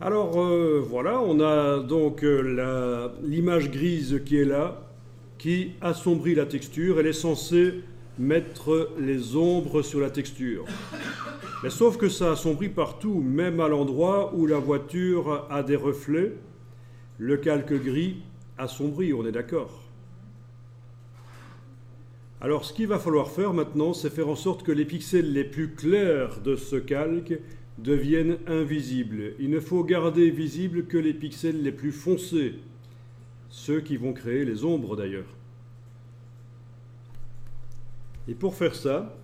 Alors voilà, on a donc l'image grise qui est là, qui assombrit la texture. Elle est censée mettre les ombres sur la texture. Mais sauf que ça assombrit partout, même à l'endroit où la voiture a des reflets. Le calque gris assombrit, on est d'accord. Alors ce qu'il va falloir faire maintenant, c'est faire en sorte que les pixels les plus clairs de ce calque deviennent invisibles. Il ne faut garder visibles que les pixels les plus foncés, ceux qui vont créer les ombres d'ailleurs. Et pour faire ça,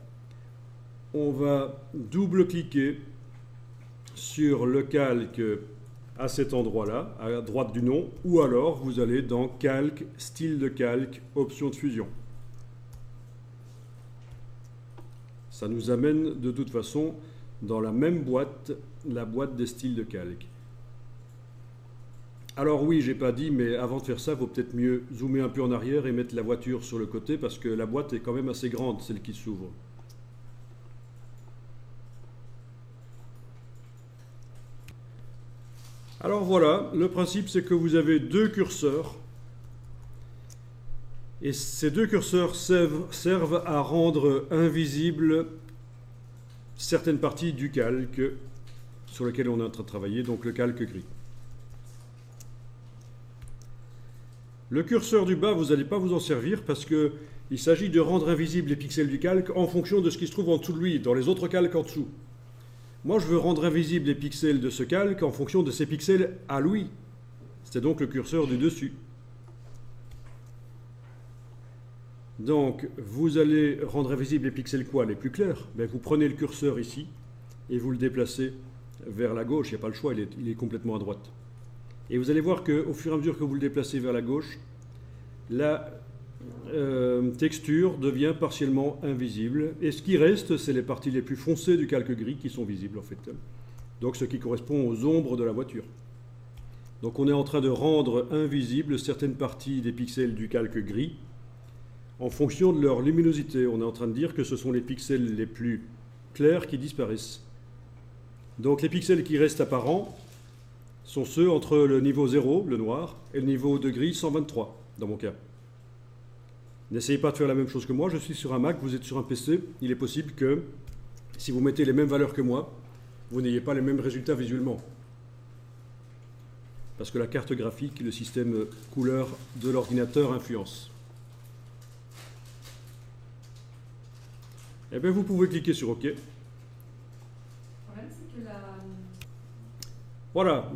on va double-cliquer sur le calque à cet endroit-là, à droite du nom, ou alors vous allez dans Calque, Style de calque, Options de fusion. Ça nous amène de toute façon dans la même boîte, la boîte des styles de calque. Alors oui, j'ai pas dit, mais avant de faire ça, il vaut peut-être mieux zoomer un peu en arrière et mettre la voiture sur le côté parce que la boîte est quand même assez grande, celle qui s'ouvre. Alors voilà, le principe c'est que vous avez deux curseurs et ces deux curseurs servent à rendre invisibles certaines parties du calque sur lequel on est en train de travailler, donc le calque gris. Le curseur du bas, vous n'allez pas vous en servir parce qu'il s'agit de rendre invisibles les pixels du calque en fonction de ce qui se trouve en dessous de lui, dans les autres calques en dessous. Moi, je veux rendre invisibles les pixels de ce calque en fonction de ses pixels à lui. C'est donc le curseur du dessus. Donc, vous allez rendre invisibles les pixels quoi? Les plus clairs. Ben, vous prenez le curseur ici et vous le déplacez vers la gauche. Il n'y a pas le choix, il est complètement à droite. Et vous allez voir qu'au fur et à mesure que vous le déplacez vers la gauche, la texture devient partiellement invisible. Et ce qui reste, c'est les parties les plus foncées du calque gris qui sont visibles en fait. Donc ce qui correspond aux ombres de la voiture. Donc on est en train de rendre invisibles certaines parties des pixels du calque gris en fonction de leur luminosité. On est en train de dire que ce sont les pixels les plus clairs qui disparaissent. Donc les pixels qui restent apparents sont ceux entre le niveau 0, le noir, et le niveau de gris 123, dans mon cas. N'essayez pas de faire la même chose que moi, je suis sur un Mac, vous êtes sur un PC, il est possible que, si vous mettez les mêmes valeurs que moi, vous n'ayez pas les mêmes résultats visuellement. Parce que la carte graphique, le système couleur de l'ordinateur influence. Eh bien, vous pouvez cliquer sur OK. Le problème, c'est que Voilà,